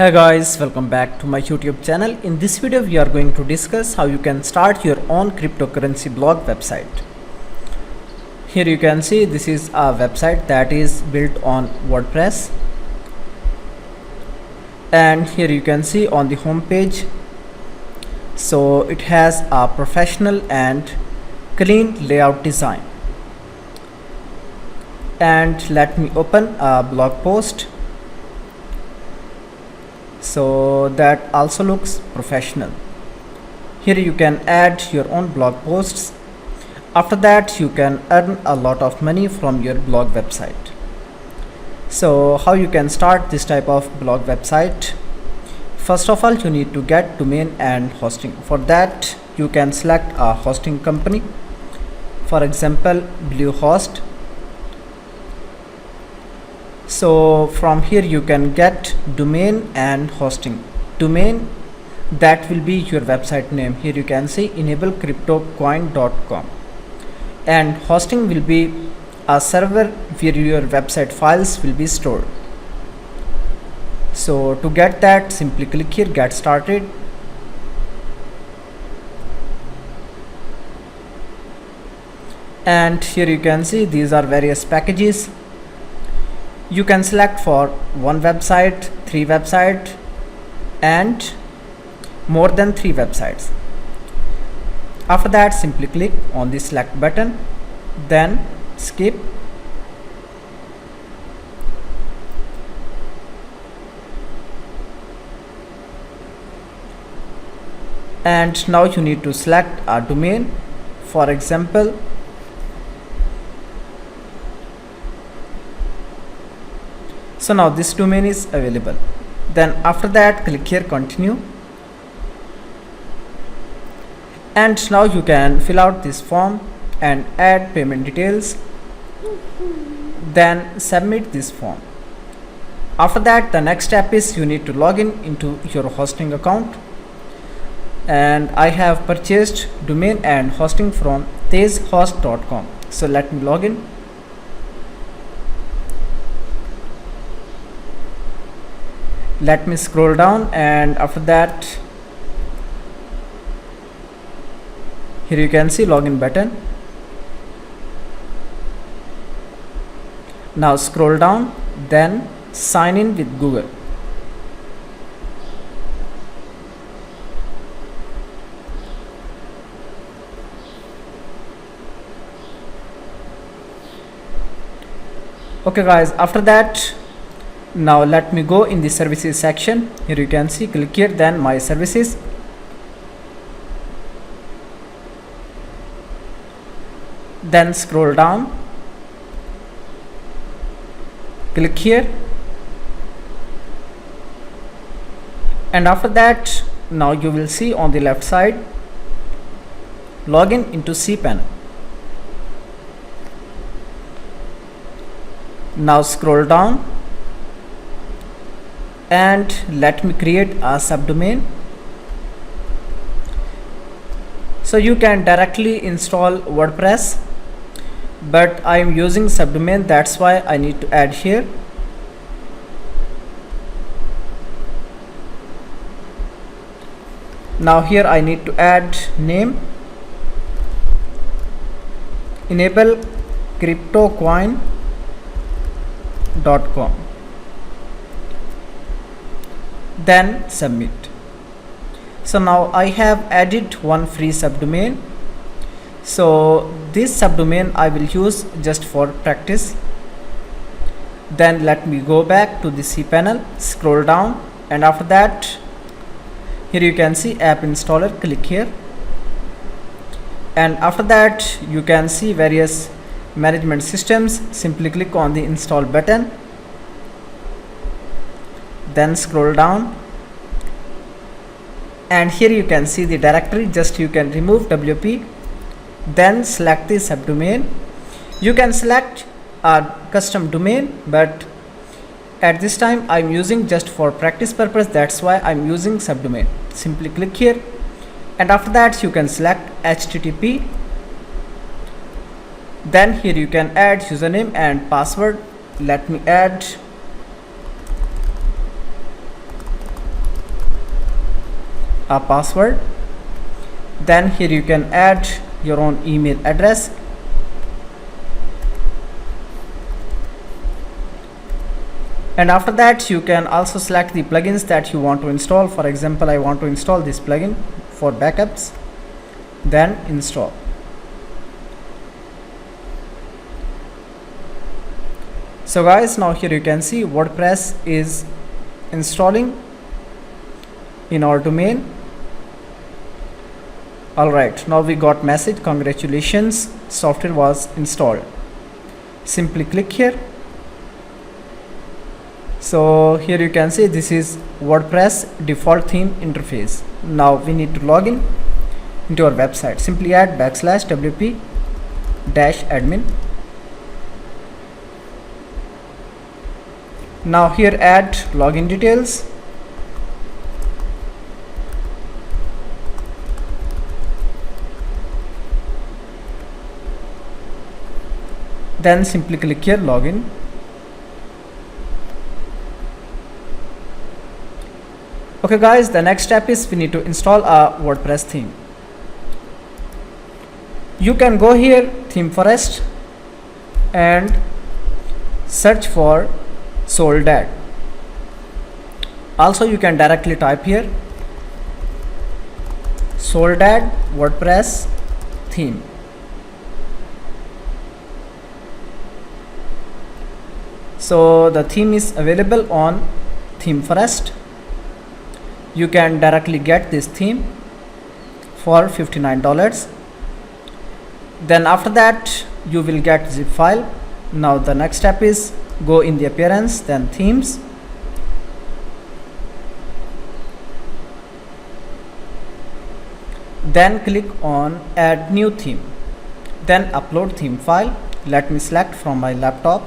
Hey guys, welcome back to my YouTube channel. In this video we are going to discuss how you can start your own cryptocurrency blog website. Here you can see this is a website that is built on WordPress, and here you can see on the home page, so it has a professional and clean layout design. And let me open a blog post. So that also looks professional. Here you can add your own blog posts. After that you can earn a lot of money from your blog website. So how you can start this type of blog website? First of all, you need to get domain and hosting. For that you can select a hosting company, for example Bluehost. So from here you can get domain and hosting. Domain, that will be your website name. Here you can see enablecryptocoin.com, and hosting will be a server where your website files will be stored. So to get that, simply click here, get started. And here you can see these are various packages. You can select for one website, 3 websites, and more than 3 websites. After that, simply click on the select button, then skip. And now you need to select a domain, for example so now this domain is available. Then after that click here continue, and now you can fill out this form and add payment details, then submit this form. After that, the next step is you need to log in into your hosting account, and I have purchased domain and hosting from tezhost.com. so let me log in. Let me scroll down, and after that here you can see login button. Now scroll down, then sign in with Google. Okay guys, after that, now let me go in the services section. Here you can see, click here, then my services. Then scroll down, click here, and after that now you will see on the left side login into cPanel. Now scroll down and let me create a subdomain. So you can directly install WordPress, but I am using subdomain, that's why I need to add here. Now here I need to add name, enablecryptocoin.com, then submit. So now I have added one free subdomain. So this subdomain I will use just for practice. Then let me go back to the cPanel, scroll down, and after that here you can see app installer, click here, and after that you can see various management systems. Simply click on the install button, then scroll down, and here you can see the directory. Just you can remove WP, then select the subdomain. You can select a custom domain, but at this time I'm using just for practice purpose, that's why I'm using subdomain. Simply click here, and after that you can select HTTP. Then here you can add username and password. Let me add a password. Then here you can add your own email address. And after that you can also select the plugins that you want to install. For example, I want to install this plugin for backups. Then install. So guys, now here you can see WordPress is installing in our domain. Alright, now we got message, congratulations, software was installed. Simply click here. So here you can see this is WordPress default theme interface. Now we need to log in into our website. Simply add /wp-admin. Now here add login details. Then simply click here login. Okay guys, the next step is we need to install a WordPress theme. You can go here theme forest and search for Soledad. Also you can directly type here Soledad WordPress theme. So the theme is available on theme forest. You can directly get this theme for $59. Then after that you will get zip file. Now the next step is go in the appearance, then themes, then click on add new theme, then upload theme file. Let me select from my laptop.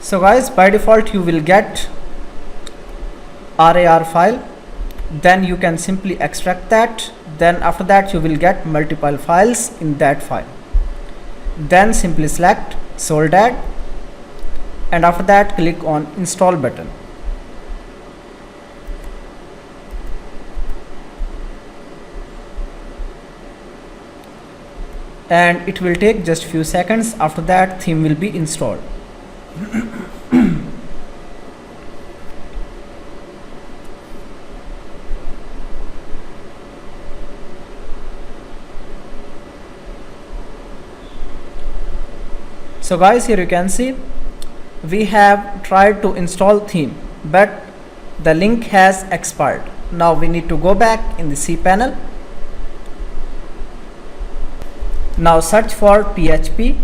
So guys, by default you will get RAR file. Then you can simply extract that. Then after that you will get multiple files in that file. Then simply select Soledad and after that click on install button. And it will take just few seconds. After that theme will be installed. So guys, here you can see we have tried to install theme, but the link has expired. Now we need to go back in the cPanel. Now search for PHP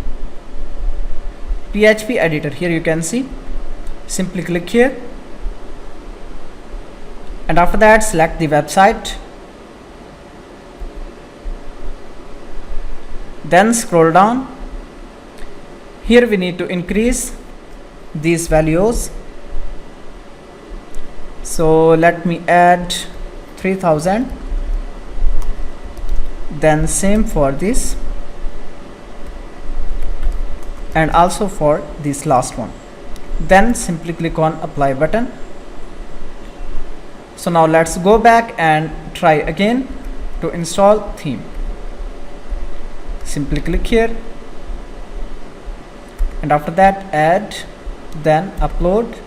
editor. Here you can see, simply click here and after that select the website. Then scroll down. Here we need to increase these values. So let me add 3000. Then same for this and also for this last one. Then simply click on apply button. So now let's go back and try again to install theme. Simply click here and after that add, then upload,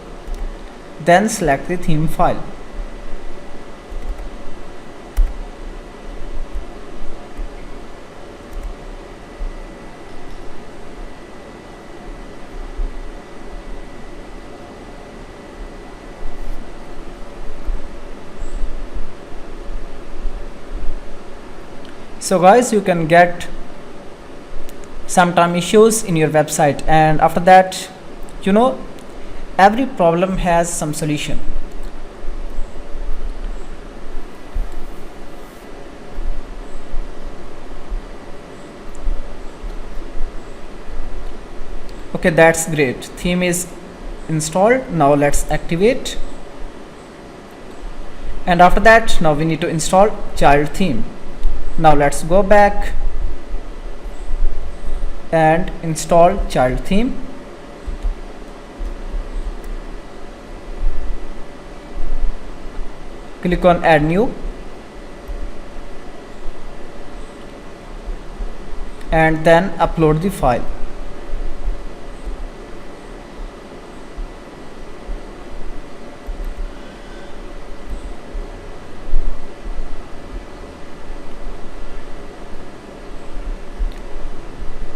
then select the theme file. So guys, you can get sometime issues in your website, and after that, every problem has some solution. Okay, that's great. Theme is installed. Now let's activate. And after that, now we need to install child theme. Now let's go back and install child theme. Click on add new and then upload the file.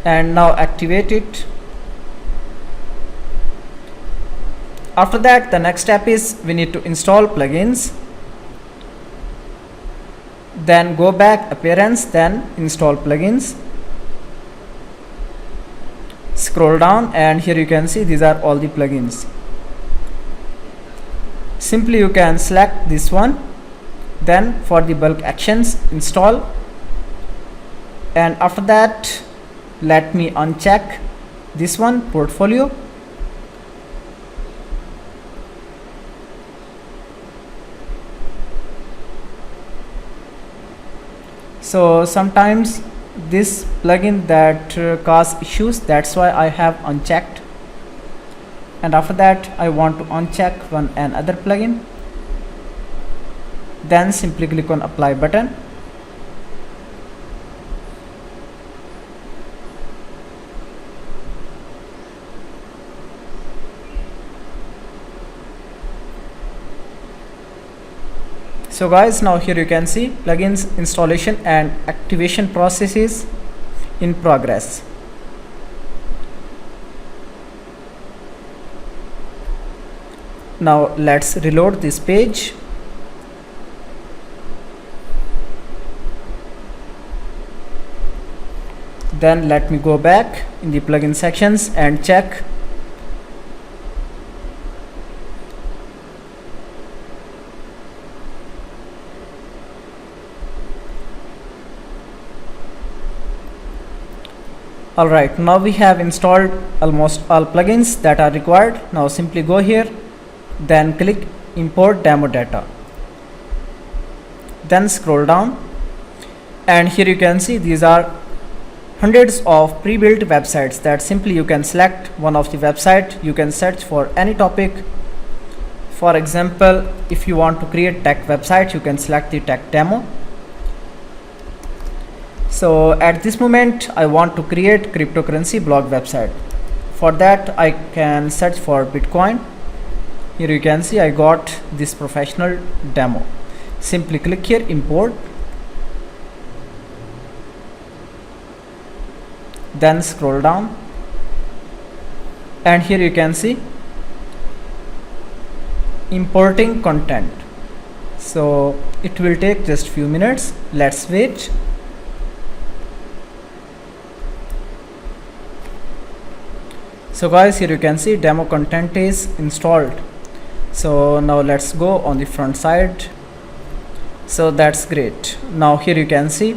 And now activate it. After that, the next step is we need to install plugins. Then go back appearance, then install plugins. Scroll down and here you can see these are all the plugins. Simply you can select this one, then for the bulk actions install, and after that let me uncheck this one, portfolio. So sometimes this plugin that cause issues, that's why I have unchecked, and after that I want to uncheck another plugin. Then simply click on apply button. So guys, now here you can see plugins installation and activation processes in progress. Now let's reload this page. Then let me go back in the plugin sections and check. Alright, now we have installed almost all plugins that are required. Now simply go here, then click import demo data. Then scroll down and here you can see these are hundreds of pre-built websites that simply you can select one of the website. You can search for any topic. For example, if you want to create tech website, you can select the tech demo. So at this moment I want to create cryptocurrency blog website. For that I can search for Bitcoin. Here you can see I got this professional demo. Simply click here, import, then scroll down and here you can see importing content. So it will take just few minutes. Let's wait. So guys, here you can see demo content is installed. So now let's go on the front side. So that's great. Now here you can see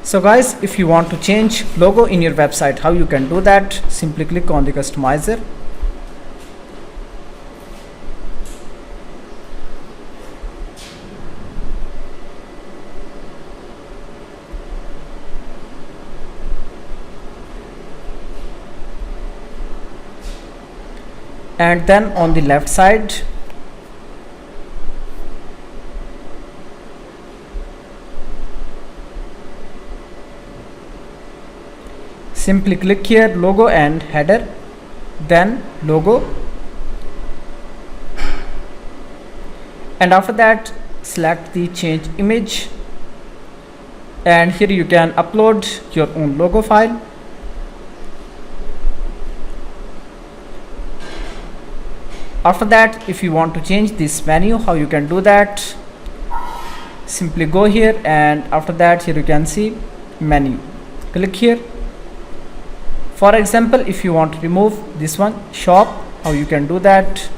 so guys, if you want to change logo in your website, how you can do that? Simply click on the customizer. And then on the left side simply click here logo and header, then logo, and after that select the change image and here you can upload your own logo file. After that, if you want to change this menu, how you can do that? Simply go here and after that here you can see menu. Click here. For example, if you want to remove this one, shop, how you can do that?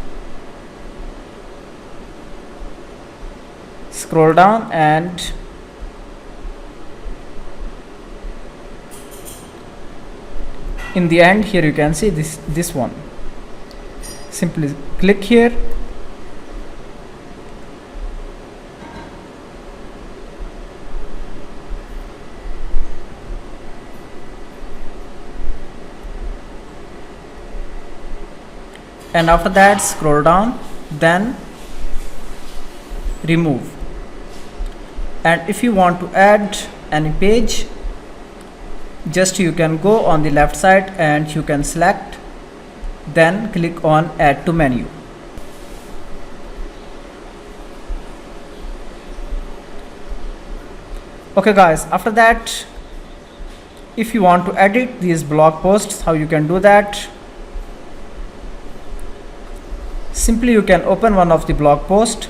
Scroll down and in the end here you can see this one. Simply click here and after that scroll down, then remove. And if you want to add any page, just you can go on the left side and you can select, then click on add to menu. Okay guys, after that, if you want to edit these blog posts, how you can do that? Simply you can open one of the blog post,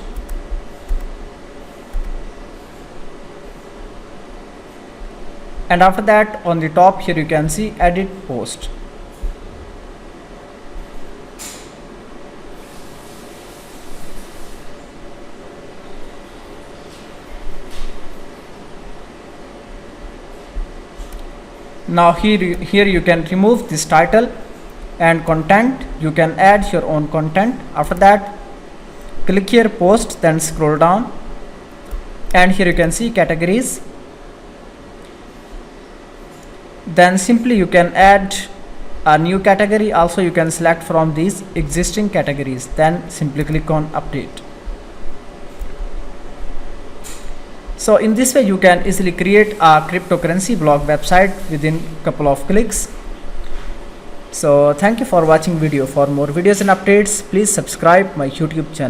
and after that on the top here you can see edit post. Now here you can remove this title and content. You can add your own content. After that, click here post, then scroll down, and here you can see categories. Then simply you can add a new category. Also you can select from these existing categories, then simply click on update. So in this way you can easily create a cryptocurrency blog website within couple of clicks. So thank you for watching video. For more videos and updates, please subscribe my YouTube channel.